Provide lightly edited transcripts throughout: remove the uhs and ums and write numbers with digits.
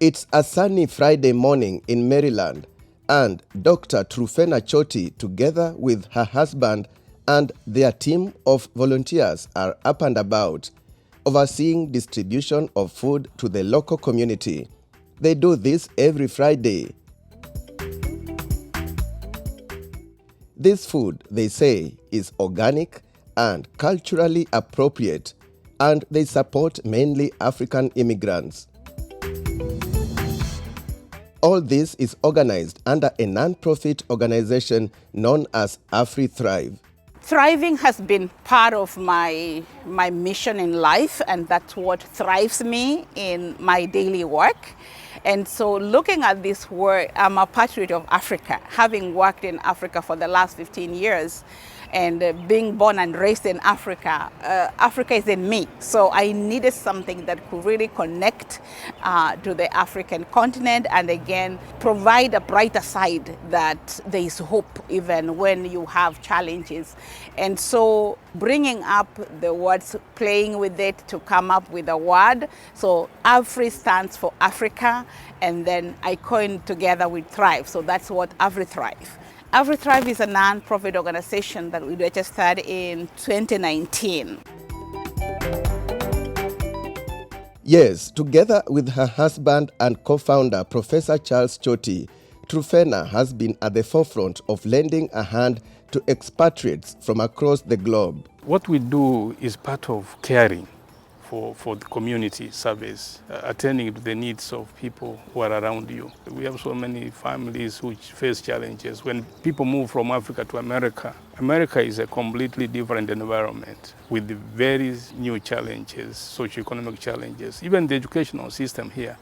It's a sunny Friday morning in Maryland, and Dr. Truphena Choti, together with her husband and their team of volunteers, are up and about, overseeing distribution of food to the local community. They do this every Friday. This food, they say, is organic and culturally appropriate, and they support mainly African immigrants. All this is organized under a non-profit organization known as AfriThrive. Thriving has been part of my mission in life, and that's what thrives me in my daily work. And so looking at this work, I'm a patriot of Africa, having worked in Africa for the last 15 years. And being born and raised in Africa, Africa is in me. So I needed something that could really connect to the African continent and again, provide a brighter side that there is hope even when you have challenges. And so bringing up the words, playing with it to come up with a word. So Afri stands for Africa, and then I coined together with Thrive. So that's what AfriThrive. AfriThrive is a non-profit organization that we registered in 2019. Yes, together with her husband and co-founder, Professor Charles Choti, Truphena has been at the forefront of lending a hand to expatriates from across the globe. What we do is part of caring for the community service, attending to the needs of people who are around you. We have so many families which face challenges. When people move from Africa to America, America is a completely different environment with very new challenges, socioeconomic challenges. Even the educational system here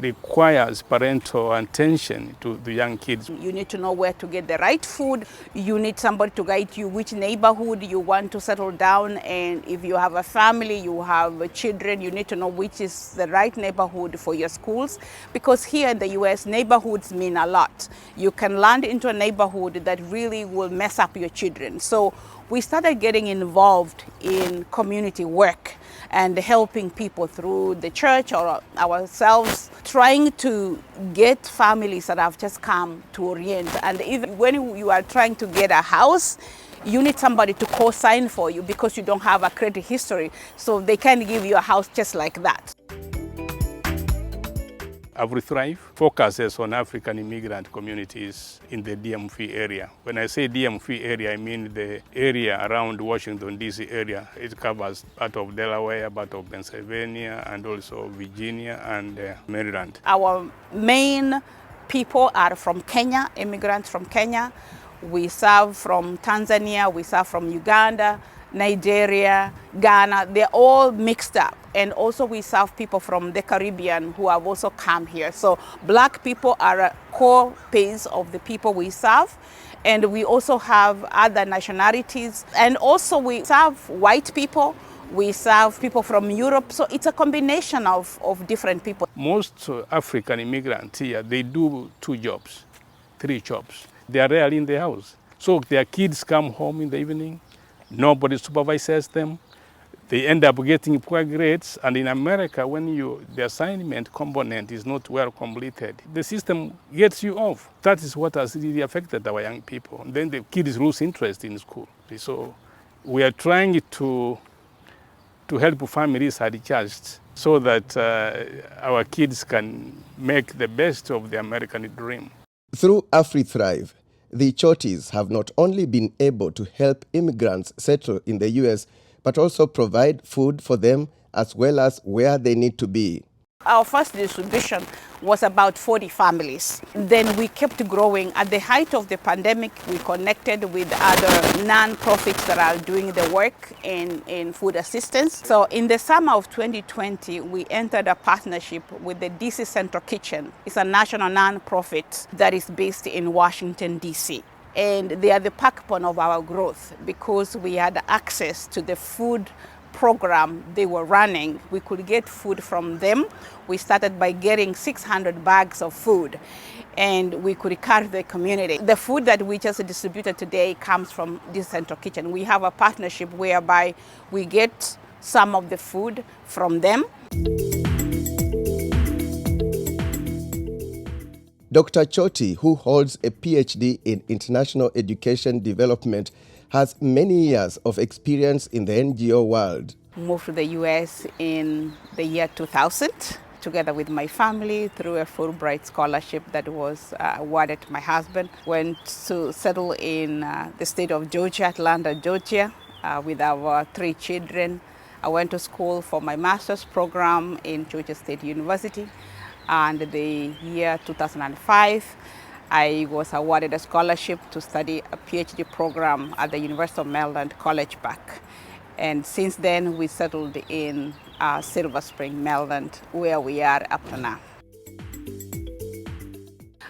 requires parental attention to the young kids. You need to know where to get the right food. You need somebody to guide you which neighborhood you want to settle down. And if you have a family, you have children, you need to know which is the right neighborhood for your schools. Because here in the US, neighborhoods mean a lot. You can land into a neighborhood that really will mess up your children. So we started getting involved in community work and helping people through the church or ourselves, trying to get families that have just come to orient. And even when you are trying to get a house, you need somebody to co-sign for you because you don't have a credit history. So they can't give you a house just like that. AfriThrive focuses on African immigrant communities in the DMV area. When I say DMV area, I mean the area around Washington, D.C. area. It covers part of Delaware, part of Pennsylvania, and also Virginia and Maryland. Our main people are from Kenya, immigrants from Kenya. We serve from Tanzania, we serve from Uganda, Nigeria, Ghana. They're all mixed up. And also we serve people from the Caribbean who have also come here. So black people are a core base of the people we serve. And we also have other nationalities. And also we serve white people. We serve people from Europe. So it's a combination of different people. Most African immigrants here, they do 2 jobs, 3 jobs. They are rarely in the house. So their kids come home in the evening. Nobody supervises them. They end up getting poor grades. And in America, when the assignment component is not well completed, the system gets you off. That is what has really affected our young people. And then the kids lose interest in school. So we are trying to help families adjust so that our kids can make the best of the American dream. Through AfriThrive, the Chotis have not only been able to help immigrants settle in the US, but also provide food for them as well as where they need to be. Our first distribution was about 40 families. Then we kept growing. At the height of the pandemic, we connected with other non-profits that are doing the work in food assistance. So in the summer of 2020, we entered a partnership with the DC Central Kitchen. It's a national non-profit that is based in Washington, D.C. And they are the backbone of our growth because we had access to the food program they were running. We could get food from them. We started by getting 600 bags of food, and we could carry the community. The food that we just distributed today comes from this Central Kitchen. We have a partnership whereby we get some of the food from them. Dr. Choti, who holds a PhD in International Education Development, has many years of experience in the NGO world. Moved to the US in the year 2000, together with my family through a Fulbright scholarship that was awarded to my husband. Went to settle in the state of Georgia, Atlanta, Georgia, with our 3 children. I went to school for my master's program in Georgia State University. And the year 2005, I was awarded a scholarship to study a PhD program at the University of Maryland, College Park. And since then, we settled in Silver Spring, Maryland, where we are up to now.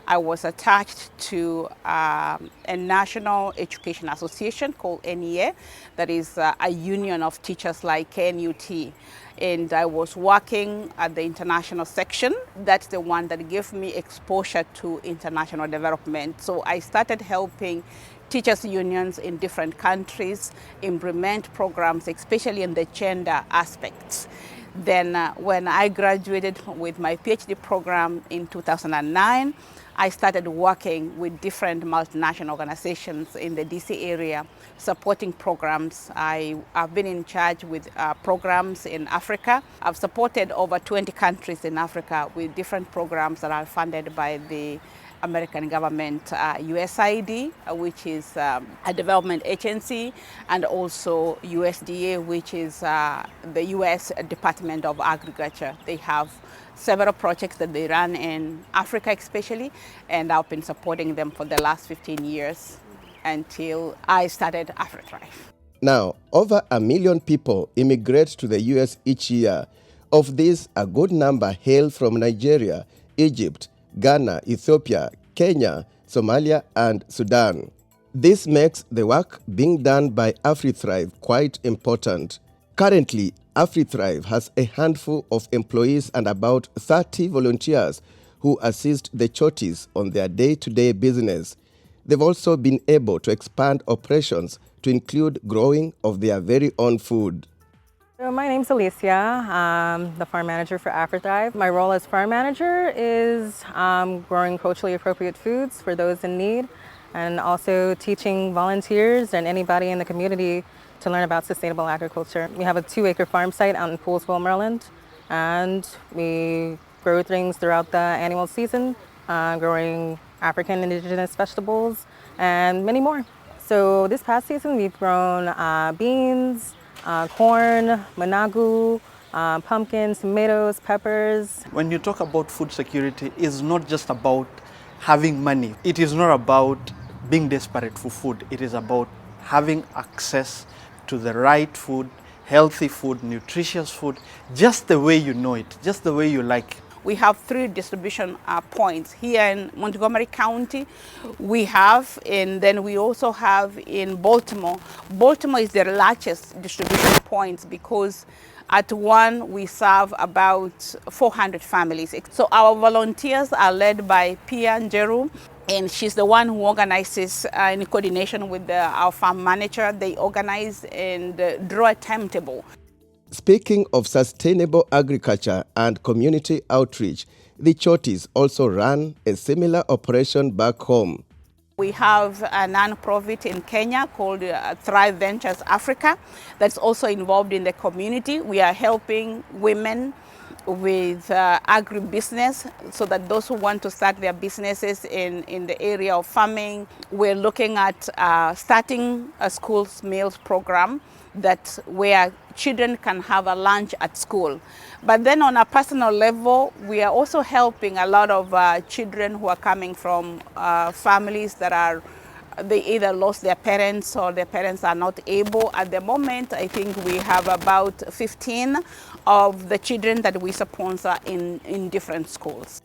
I was attached to a national education association called NEA, that is a union of teachers like NUT. And I was working at the international section. That's the one that gave me exposure to international development. So I started helping teachers' unions in different countries implement programs, especially in the gender aspects. Then when I graduated with my PhD program in 2009, I started working with different multinational organizations in the DC area, supporting programs. I've been in charge with programs in Africa. I've supported over 20 countries in Africa with different programs that are funded by the American government, USAID, which is a development agency, and also USDA, which is the US Department of Agriculture. They have several projects that they run in Africa especially, and I've been supporting them for the last 15 years until I started AfriThrive. Now, over 1 million people immigrate to the US each year. Of these, a good number hail from Nigeria, Egypt, Ghana, Ethiopia, Kenya, Somalia, and Sudan. This makes the work being done by AfriThrive quite important. Currently, AfriThrive has a handful of employees and about 30 volunteers who assist the Chotis on their day-to-day business. They've also been able to expand operations to include growing of their very own food. So my name's Alicia. I'm the farm manager for AfriThrive. My role as farm manager is growing culturally appropriate foods for those in need, and also teaching volunteers and anybody in the community to learn about sustainable agriculture. We have a 2-acre farm site out in Poolsville, Maryland, and we grow things throughout the annual season, growing African indigenous vegetables and many more. So this past season we've grown beans, corn, managu, pumpkins, tomatoes, peppers. When you talk about food security, it's not just about having money. It is not about being desperate for food. It is about having access to the right food, healthy food, nutritious food, just the way you know it, just the way you like it. We have 3 distribution points here in Montgomery County. We have, and then we also have in Baltimore. Baltimore is the largest distribution point because at one we serve about 400 families. So our volunteers are led by Pia Njeru, and she's the one who organizes in coordination with our farm manager. They organize and draw a timetable. Speaking of sustainable agriculture and community outreach, the Chotis also run a similar operation back home. We have a non-profit in Kenya called Thrive Ventures Africa that's also involved in the community. We are helping women with agribusiness so that those who want to start their businesses in the area of farming. We're looking at starting a school's meals program that where children can have a lunch at school. But then on a personal level, we are also helping a lot of children who are coming from families that they either lost their parents or their parents are not able. At the moment, I think we have about 15 of the children that we sponsor in different schools.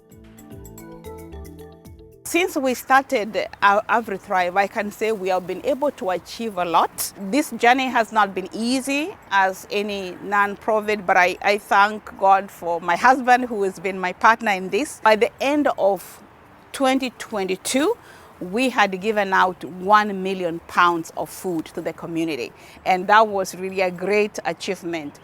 Since we started AfriThrive, I can say we have been able to achieve a lot. This journey has not been easy as any non-profit, but I thank God for my husband who has been my partner in this. By the end of 2022, we had given out 1 million pounds of food to the community, and that was really a great achievement.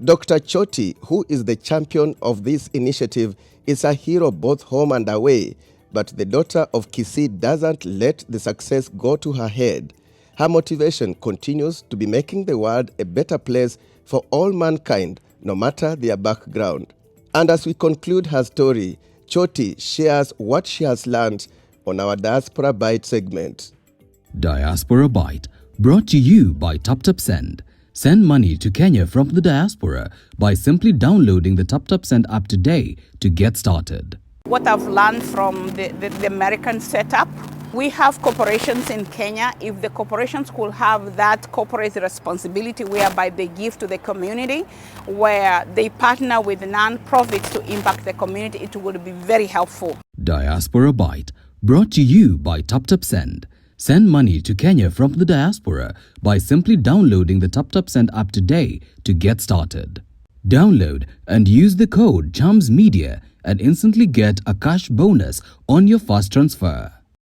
Dr. Choti, who is the champion of this initiative, is a hero both home and away. But the daughter of Kisii doesn't let the success go to her head. Her motivation continues to be making the world a better place for all mankind, no matter their background. And as we conclude her story, Choti shares what she has learned on our Diaspora Bite segment. Diaspora Bite, brought to you by TapTapSend. Send money to Kenya from the diaspora by simply downloading the TapTapSend app today to get started. What I've learned from the American setup, we have corporations in Kenya. If the corporations could have that corporate responsibility whereby they give to the community, where they partner with non-profits to impact the community, it would be very helpful. Diaspora Bite, brought to you by TapTapSend. Send money to Kenya from the diaspora by simply downloading the TapTapSend app today to get started. Download and use the code ChamsMedia and instantly get a cash bonus on your first transfer.